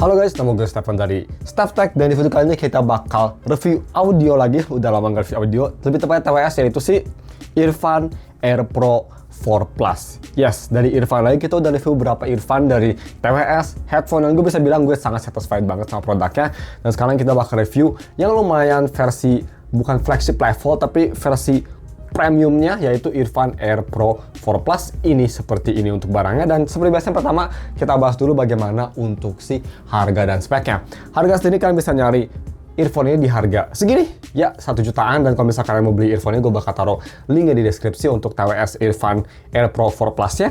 Halo guys, nama gue Stefan dari StefTech, dan di video kali ini kita bakal review audio lagi. Udah lama nggak review audio, lebih tepatnya TWS, yaitu si Earphone AirPro 4 Plus. Yes, dari Earphone lagi. Kita udah review beberapa earphone dari TWS, headphone, dan gue bisa bilang gue sangat satisfied banget sama produknya. Dan sekarang kita bakal review yang lumayan versi, bukan flagship level, tapi versi premiumnya, yaitu Earphone AirPro 4 Plus. Ini seperti ini untuk barangnya, dan seperti biasa pertama kita bahas dulu bagaimana untuk si harga dan speknya. Harga sendiri kalian bisa nyari earphone ini di harga segini ya, 1 jutaan. Dan kalau misalnya kalian mau beli earphone ini, gue bakal taruh linknya di deskripsi untuk TWS Earphone AirPro 4 Plus ya.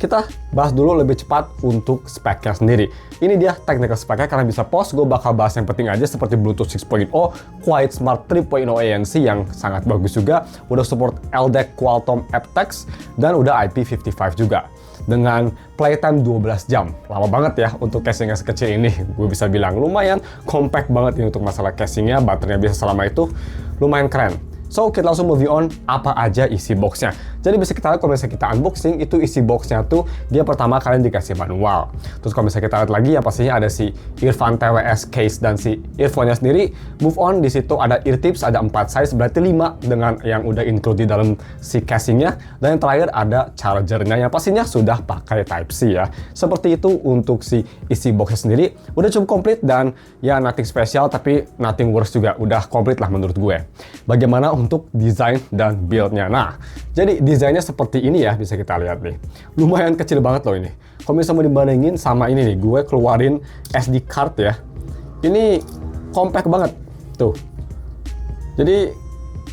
Kita bahas dulu lebih cepat untuk speknya sendiri. Ini dia technical speknya, kalian bisa pause. Gue bakal bahas yang penting aja seperti Bluetooth 6.0, Quiet Smart 3.0 ANC yang sangat bagus juga, udah support LDAC Qualcomm aptX, dan udah IP55 juga. Dengan playtime 12 jam. Lama banget ya untuk casing yang sekecil ini. Gue bisa bilang lumayan compact banget ini untuk masalah casingnya. Baterainya bisa selama itu, lumayan keren. So, kita langsung movie on apa aja isi boxnya. Jadi bisa kita lihat kalau misalnya kita unboxing, itu isi boxnya tuh dia pertama kalian dikasih manual. Terus kalau misalnya kita lihat lagi, ya pastinya ada si Earphone TWS case dan si earphone-nya sendiri. Move on, di situ ada ear tips, ada 4 size, berarti 5 dengan yang udah include di dalam si casingnya. Dan yang terakhir ada chargernya yang pastinya sudah pakai Type-C ya. Seperti itu untuk si isi boxnya sendiri. Udah cukup komplit dan ya nothing special, tapi nothing worse juga. Udah komplit lah menurut gue. Bagaimana untuk desain dan build-nya? Nah, jadi desainnya seperti ini ya, bisa kita lihat nih. Lumayan kecil banget loh ini. Kalau misalnya mau dibandingin sama ini nih, gue keluarin SD card ya. Ini compact banget, tuh. Jadi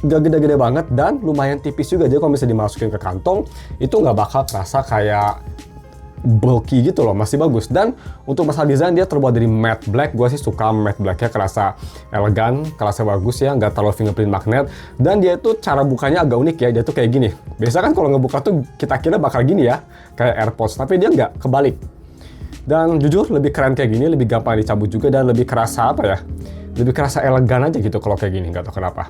gak gede-gede banget dan lumayan tipis juga. Jadi kalau misalnya dimasukin ke kantong, itu nggak bakal terasa kayak bulky gitu loh, masih bagus. Dan untuk masalah desain, dia terbuat dari matte black. Gue sih suka matte blacknya, kerasa elegan, kerasa bagus ya, nggak terlalu fingerprint magnet. Dan dia itu cara bukanya agak unik ya, dia tuh kayak gini. Biasa kan kalau ngebuka tuh kita kira bakal gini ya, kayak AirPods, tapi dia nggak, kebalik. Dan jujur lebih keren kayak gini, lebih gampang dicabut juga, dan lebih kerasa apa ya, lebih kerasa elegan aja gitu kalau kayak gini, nggak tahu kenapa.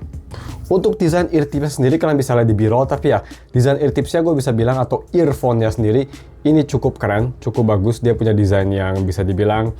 Untuk desain ear tipsnya sendiri kalian bisa lihat di B-roll, tapi ya desain ear tipsnya gue bisa bilang, atau earphone-nya sendiri, ini cukup keren, cukup bagus. Dia punya desain yang bisa dibilang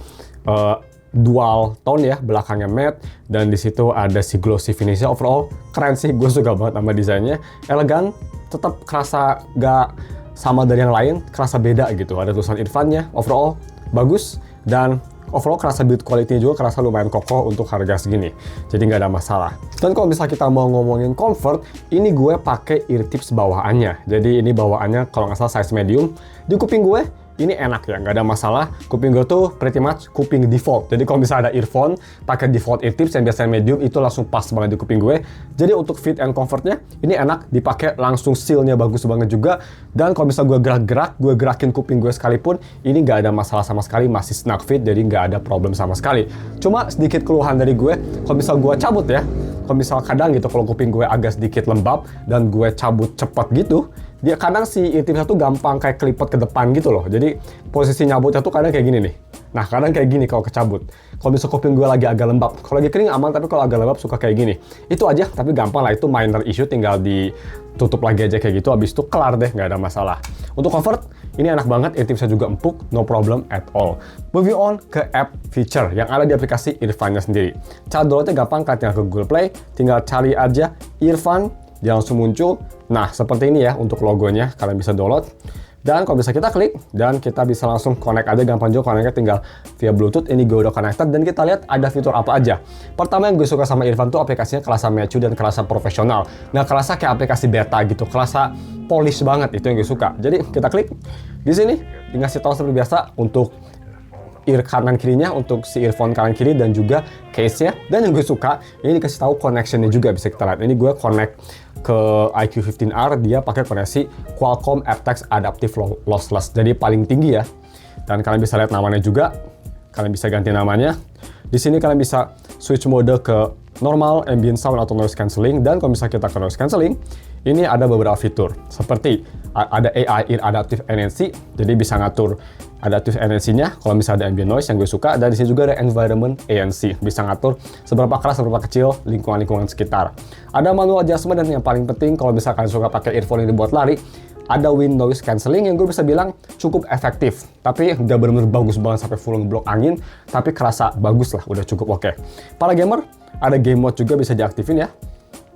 dual tone ya, belakangnya matte, dan di situ ada si glossy finishnya. Overall keren sih, gue suka banget sama desainnya, elegan, tetap kerasa gak sama dari yang lain, kerasa beda gitu. Ada tulisan earphone-nya, overall bagus, dan overall kerasa build quality-nya juga kerasa lumayan kokoh untuk harga segini. Jadi nggak ada masalah. Dan kalau misalnya kita mau ngomongin comfort, ini gue pakai ear tips bawaannya. Jadi ini bawaannya kalau nggak salah size medium. Di kuping gue ini enak ya, nggak ada masalah. Kuping gue tuh pretty much kuping default. Jadi kalau misalnya ada earphone, pakai default ear tips yang biasanya medium, itu langsung pas banget di kuping gue. Jadi untuk fit and comfortnya, ini enak, dipakai langsung seal-nya bagus banget juga. Dan kalau misalnya gue gerak-gerak, gue gerakin kuping gue sekalipun, ini nggak ada masalah sama sekali, masih snug fit, jadi nggak ada problem sama sekali. Cuma sedikit keluhan dari gue, kalau misalnya gue cabut ya, kalau misalnya kadang gitu, kalau kuping gue agak sedikit lembab, dan gue cabut cepat gitu, dia kadang si ear tipsnya tuh gampang kayak kelipet ke depan gitu loh. Jadi posisi nyabutnya tuh kadang kayak gini nih. Nah, kadang kayak gini kalau kecabut. Kalau misalnya kuping gue lagi agak lembab, kalau lagi kering aman, tapi kalau agak lembab suka kayak gini. Itu aja, tapi gampang lah, itu minor issue, tinggal ditutup lagi aja kayak gitu, habis itu kelar deh, nggak ada masalah. Untuk comfort, ini enak banget, ear tipsnya juga empuk, no problem at all. Moving on ke app feature yang ada di aplikasi Earphone-nya sendiri. Cara downloadnya gampang, kalian tinggal ke Google Play, tinggal cari aja Earphone, dia langsung muncul. Nah, seperti ini ya untuk logonya, kalian bisa download. Dan kalau bisa kita klik, dan kita bisa langsung connect aja, gampang juga connect tinggal via Bluetooth. Ini gue udah connected, dan kita lihat ada fitur apa aja. Pertama yang gue suka sama Earphone tuh aplikasinya kerasa mature dan kerasa profesional. Nggak kerasa kayak aplikasi beta gitu, kerasa polish banget, itu yang gue suka. Jadi kita klik di sini, dikasih tahu seperti biasa untuk ear kanan kirinya, untuk si earphone kanan kiri, dan juga case-nya. Dan yang gue suka, ini dikasih tahu connection-nya juga, bisa kita lihat. Ini gue connect ke iQ15R, dia pakai koneksi Qualcomm aptX Adaptive Lossless, jadi paling tinggi ya. Dan kalian bisa lihat namanya juga, kalian bisa ganti namanya. Di sini kalian bisa switch mode ke normal, ambient sound, atau noise cancelling. Dan kalau misalnya kita ke noise cancelling, ini ada beberapa fitur, seperti ada AI Ear Adaptive ANC, jadi bisa ngatur adaptive ANC-nya kalau misalnya ada ambient noise yang gue suka. Dan di sini juga ada environment ANC, bisa ngatur seberapa keras, seberapa kecil lingkungan-lingkungan sekitar. Ada manual adjustment, dan yang paling penting kalau misalkan suka pakai earphone ini buat lari, ada wind noise cancelling yang gue bisa bilang cukup efektif. Tapi nggak benar-benar bagus banget sampai full ngeblok angin, tapi kerasa bagus lah, udah cukup oke. Para gamer, ada game mode juga bisa diaktifin ya.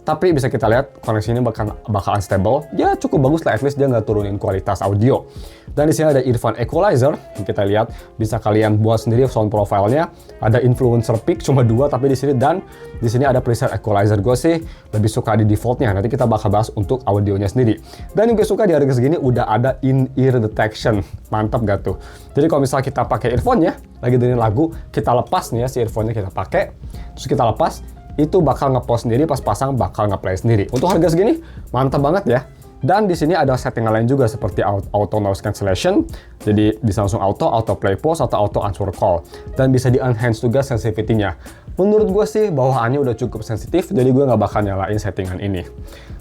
Tapi bisa kita lihat koneksinya bakal unstable. Ya cukup bagus lah, at least dia nggak turunin kualitas audio. Dan di sini ada earphone equalizer yang kita lihat bisa kalian buat sendiri sound profile-nya. Ada influencer pick cuma 2 tapi di sini, dan di sini ada preset equalizer. Gue sih lebih suka di defaultnya. Nanti kita bakal bahas untuk audionya sendiri. Dan yang gue suka di harga segini udah ada in-ear detection. Mantap gak tuh? Jadi kalau misalnya kita pakai earphone-nya, lagi dengerin lagu, kita lepas nih ya si earphone-nya kita pakai, terus kita lepas, itu bakal nge-pause sendiri, pas pasang bakal nge-play sendiri. Untuk harga segini, mantap banget ya. Dan di sini ada settingan lain juga seperti auto noise cancellation, jadi bisa langsung auto play pause atau auto answer call. Dan bisa di-enhance juga sensitivity-nya. Menurut gue sih bawahannya udah cukup sensitif, jadi gue nggak bakal nyalain settingan ini.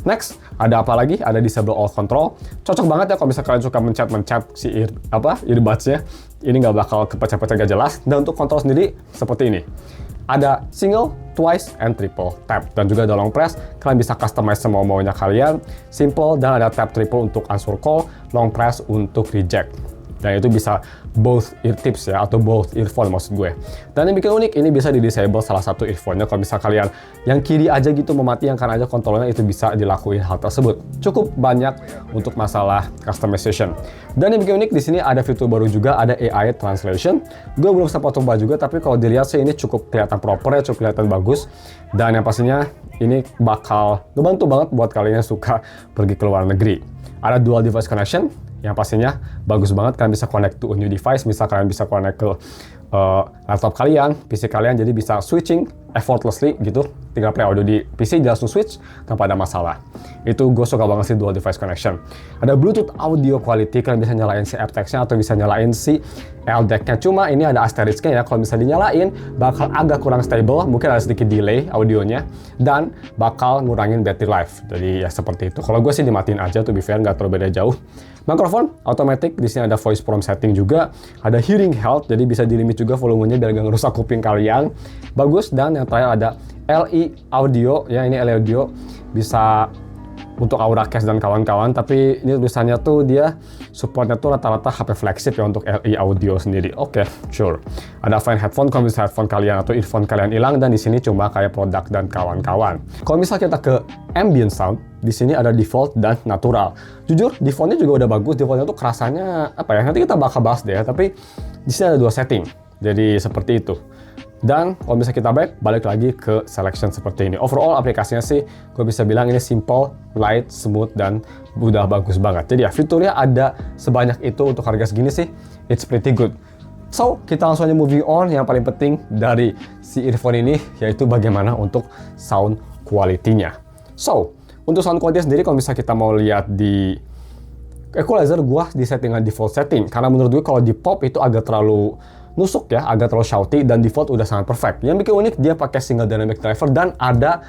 Next, ada apa lagi? Ada disable all control. Cocok banget ya kalau misalnya kalian suka mencet si earbuds-nya. Ini nggak bakal kepecah-pecah gak jelas. Dan untuk kontrol sendiri seperti ini. Ada single, twice, and triple tap. Dan juga ada long press, kalian bisa customize semau-maunya kalian. Simple, dan ada tap triple untuk answer call, long press untuk reject. Dan itu bisa both ear tips ya, atau both earphone maksud gue. Dan yang bikin unik, ini bisa di-disable salah satu earphone-nya. Kalau bisa kalian yang kiri aja gitu mematikan aja kontrolnya, itu bisa dilakuin hal tersebut. Cukup banyak untuk masalah customization. Dan yang bikin unik di sini ada fitur baru juga, ada AI translation. Gue belum sempat coba juga, tapi kalau dilihat sih ini cukup kelihatan proper ya, cukup kelihatan bagus. Dan yang pastinya ini bakal ngebantu banget buat kalian yang suka pergi ke luar negeri. Ada dual device connection, yang pastinya bagus banget. Kalian bisa connect to a new device, misal kalian bisa connect ke laptop kalian, PC kalian, jadi bisa switching effortlessly gitu. Tinggal play audio di PC, langsung switch tanpa ada masalah. Itu gue suka banget sih dual device connection. Ada Bluetooth audio quality, kalian bisa nyalain si aptX-nya atau bisa nyalain si LDAC-nya. Cuma ini ada asterisknya ya, kalau bisa dinyalain bakal agak kurang stable, mungkin ada sedikit delay audionya, dan bakal ngurangin battery life. Jadi ya seperti itu. Kalau gue sih dimatiin aja, to be fair, nggak terlalu beda jauh. Mikrofon automatic, di sini ada voice prompt setting juga, ada hearing health, jadi bisa di limit juga volumenya biar gak ngerusak kuping kalian. Bagus. Dan yang terakhir ada LE audio, ya ini LE audio bisa untuk Auracast dan kawan-kawan, tapi ini tulisannya tuh dia supportnya tuh rata-rata HP flagship ya untuk LE audio sendiri. Oke, sure. Ada fine headphone kalau misalnya headphone kalian atau earphone kalian hilang, dan di sini cuma kayak produk dan kawan-kawan. Kalau misalnya kita ke ambient sound, di sini ada default dan natural. Jujur, defaultnya juga udah bagus. Defaultnya tuh kerasanya apa ya? Nanti kita bakal bahas deh ya. Tapi di sini ada 2 setting. Jadi seperti itu. Dan kalau bisa kita balik lagi ke selection seperti ini. Overall aplikasinya sih gue bisa bilang ini simple, light, smooth, dan udah bagus banget. Jadi ya fiturnya ada sebanyak itu untuk harga segini sih, it's pretty good. So, kita langsung aja moving on. Yang paling penting dari si earphone ini yaitu bagaimana untuk sound quality-nya. So, untuk sound quality sendiri kalau bisa kita mau lihat di equalizer, gua di settingan default setting. Karena menurut gue kalau di pop itu agak terlalu nusuk ya, agak terlalu shouty, dan default udah sangat perfect. Yang bikin unik, dia pakai single dynamic driver dan ada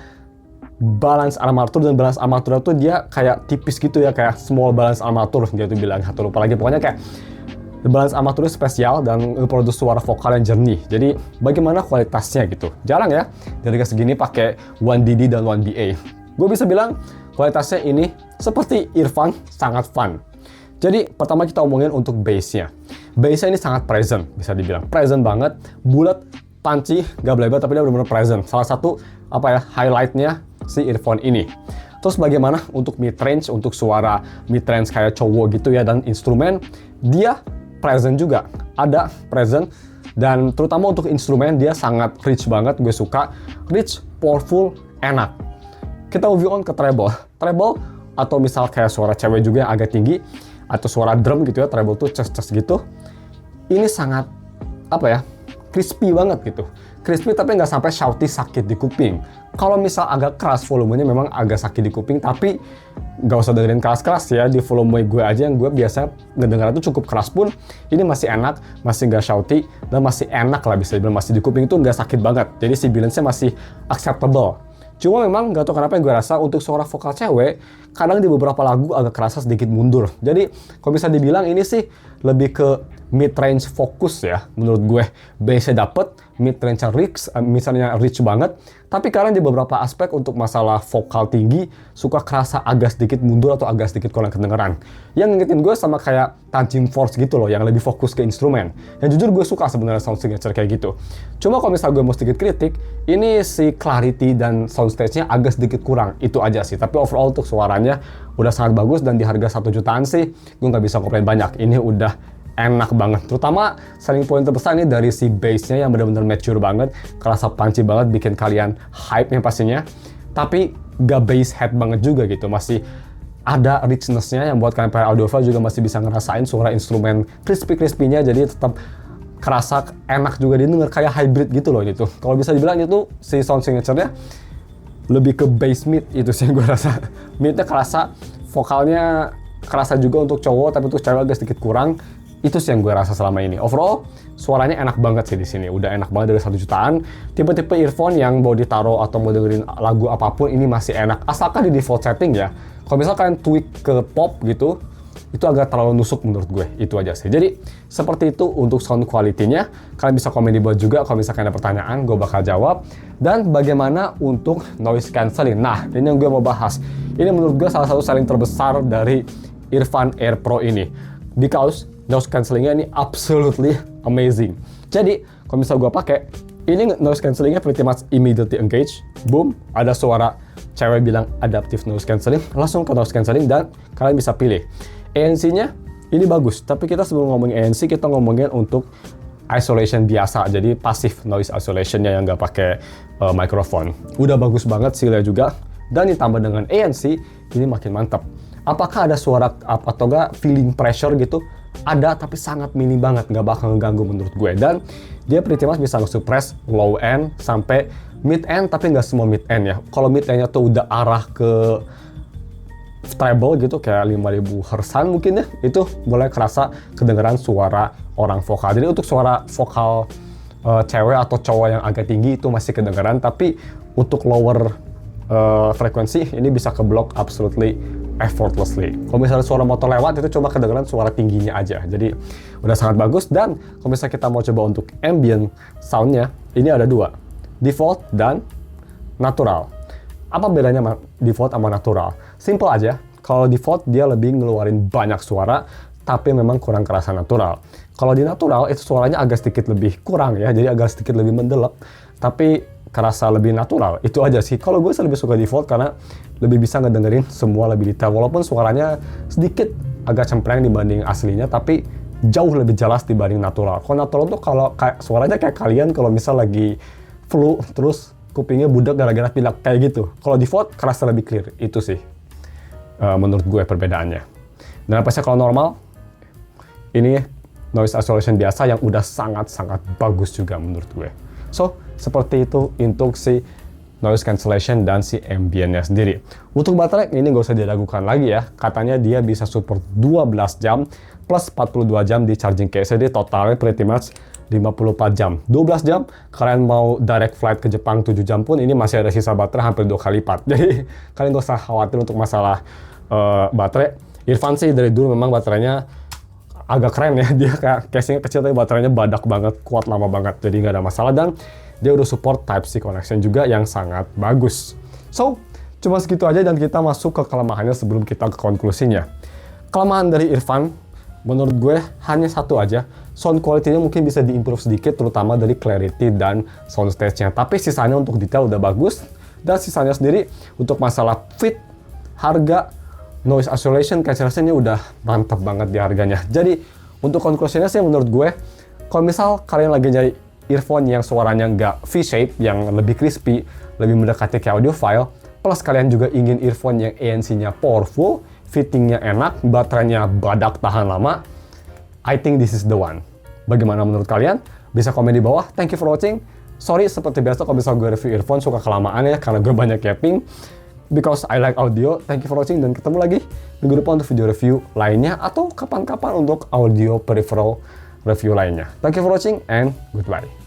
balance armature, dan balance armature itu dia kayak tipis gitu ya, kayak small balance armature dia tuh bilang, atau lupa lagi, pokoknya kayak balance armature spesial dan memproduksi suara vokal yang jernih. Jadi bagaimana kualitasnya gitu, jarang ya dari harga segini pakai 1DD dan 1BA. Gue bisa bilang kualitasnya ini seperti earphone, sangat fun. Jadi pertama kita omongin untuk bass-nya. Bass-nya ini sangat present, bisa dibilang present banget, bulat, punchy, gak belebar, tapi dia benar-benar present. Salah satu highlight-nya si earphone ini. Terus bagaimana untuk mid-range, untuk suara mid-range kayak cowok gitu ya, dan instrumen, dia present juga. Ada present, dan terutama untuk instrumen dia sangat rich banget, gue suka. Rich, powerful, enak. Kita move on ke treble. Treble, atau misal kayak suara cewek juga yang agak tinggi, atau suara drum gitu ya, treble tuh ces-ces gitu. Ini sangat, crispy banget gitu. Crispy tapi nggak sampai shouty sakit di kuping. Kalau misal agak keras volumenya memang agak sakit di kuping, tapi nggak usah dengerin keras-keras ya. Di volume gue aja yang gue biasa ngedengar itu cukup keras pun, ini masih enak, masih nggak shouty, dan masih enak lah bisa dibilang, masih di kuping itu nggak sakit banget. Jadi si balance-nya masih acceptable. Cuma memang nggak tahu kenapa yang gue rasa untuk suara vokal cewek, kadang di beberapa lagu agak kerasa sedikit mundur. Jadi kalau bisa dibilang ini sih lebih ke mid range fokus ya, menurut gue bass-nya dapet, mid range rich, misalnya rich banget, tapi kadang di beberapa aspek untuk masalah vokal tinggi suka kerasa agak sedikit mundur atau agak sedikit kurang kedengeran. Yang ngingetin gue sama kayak Tanjim Force gitu loh, yang lebih fokus ke instrumen. Yang jujur gue suka sebenarnya sound signature kayak gitu. Cuma kalau misalnya gue mau sedikit kritik, ini si clarity dan soundstage-nya agak sedikit kurang, itu aja sih. Tapi overall untuk suaranya udah sangat bagus, dan di harga 1 jutaan sih gue nggak bisa komplain banyak. Ini udah enak banget, terutama selling point terbesar ini dari si bass-nya yang benar-benar mature banget, kerasa punchy banget, bikin kalian hype-nya pastinya. Tapi gak bass head banget juga gitu, masih ada richness-nya yang buat kalian para audiophile juga masih bisa ngerasain suara instrumen crispy-crispy-nya, jadi tetap kerasa enak juga didengar, kayak hybrid gitu loh gitu. Kalau bisa dibilang itu si sound signature-nya lebih ke bass mid, itu sih yang gue rasa. Mid-nya kerasa, vokalnya kerasa juga untuk cowok, tapi untuk cewek agak sedikit kurang. Itu sih yang gue rasa selama ini. Overall, suaranya enak banget sih di sini. Udah enak banget dari 1 jutaan. Tipe-tipe earphone yang mau ditaruh atau mau dengerin lagu apapun ini masih enak. Asalkan di default setting ya. Kalau misalnya kalian tweak ke pop gitu, itu agak terlalu nusuk menurut gue. Itu aja sih. Jadi, seperti itu untuk sound quality-nya. Kalian bisa komen di bawah juga kalau misalkan ada pertanyaan, gue bakal jawab. Dan bagaimana untuk noise cancelling? Nah, ini yang gue mau bahas. Ini menurut gue salah satu selling terbesar dari Earphone Air Pro ini. Because noise cancellingnya ini absolutely amazing. Jadi, kalau misalnya gue pakai, ini noise cancellingnya pretty much immediately engage. Boom, ada suara cewek bilang adaptive noise cancelling, langsung ke noise cancelling, dan kalian bisa pilih. ANC-nya ini bagus, tapi kita sebelum ngomongin ANC, kita ngomongin untuk isolation biasa, jadi passive noise isolation-nya yang nggak pakai mikrofon. Udah bagus banget sih juga, dan ditambah dengan ANC, ini makin mantap. Apakah ada suara atau nggak feeling pressure gitu? Ada, tapi sangat mini banget, nggak bakal ngeganggu menurut gue. Dan dia pretty much bisa nge-suppress low end sampai mid end, tapi nggak semua mid end ya. Kalau mid endnya tuh udah arah ke treble gitu, kayak 5000 Hz mungkin ya, itu mulai kerasa kedengeran suara orang vokal. Jadi untuk suara vokal cewek atau cowok yang agak tinggi itu masih kedengeran, tapi untuk lower frekuensi ini bisa keblok absolutely effortlessly. Kalau misalnya suara motor lewat itu cuma kedengeran suara tingginya aja. Jadi udah sangat bagus. Dan kalau misalnya kita mau coba untuk ambient soundnya, ini ada dua, default dan natural. Apa bedanya default sama natural? Simple aja. Kalau default dia lebih ngeluarin banyak suara, tapi memang kurang kerasa natural. Kalau di natural itu suaranya agak sedikit lebih kurang ya, jadi agak sedikit lebih mendelep, tapi kerasa lebih natural. Itu aja sih. Kalau gue lebih suka default karena lebih bisa ngedengerin semua lebih detail. Walaupun suaranya sedikit agak cempreng dibanding aslinya, tapi jauh lebih jelas dibanding natural. Kalau natural tuh kalau suaranya kayak kalian kalau misal lagi flu terus kupingnya budak gara-gara pilek kayak gitu. Kalau default kerasa lebih clear. Itu sih menurut gue perbedaannya. Dan apa sih kalau normal? Ini noise isolation biasa yang udah sangat-sangat bagus juga menurut gue. So, seperti itu untuk si noise cancellation dan si ambientnya sendiri. Untuk baterai ini nggak usah diragukan lagi ya. Katanya dia bisa support 12 jam plus 42 jam di charging case. Jadi totalnya pretty much 54 jam. 12 jam, kalian mau direct flight ke Jepang 7 jam pun ini masih ada sisa baterai hampir 2 kali lipat. Jadi kalian nggak usah khawatir untuk masalah baterai. Earphone sih dari dulu memang baterainya agak keren ya. Dia kayak casingnya kecil tapi baterainya badak banget, kuat lama banget. Jadi nggak ada masalah, dan dia udah support Type-C connection juga yang sangat bagus. So, cuma segitu aja dan kita masuk ke kelemahannya sebelum kita ke konklusinya. Kelemahan dari earphone, menurut gue hanya satu aja. Sound quality-nya mungkin bisa diimprove sedikit, terutama dari clarity dan sound stage-nya. Tapi sisanya untuk detail udah bagus. Dan sisanya sendiri untuk masalah fit, harga, noise isolation, cancellation-nya udah mantap banget di harganya. Jadi, untuk konklusinya sih menurut gue, kalau misal kalian lagi nyari earphone yang suaranya nggak V-shape, yang lebih crispy, lebih mendekati ke audiophile, plus kalian juga ingin earphone yang ANC-nya powerful, fittingnya enak, baterainya badak tahan lama, I think this is the one. Bagaimana menurut kalian? Bisa komen di bawah. Thank you for watching. Sorry, seperti biasa kalau misal gue review earphone suka kelamaan ya, karena gue banyak yapping. Because I like audio. Thank you for watching, dan ketemu lagi minggu depan untuk video review lainnya, atau kapan-kapan untuk audio peripheral review lainnya. Thank you for watching and goodbye.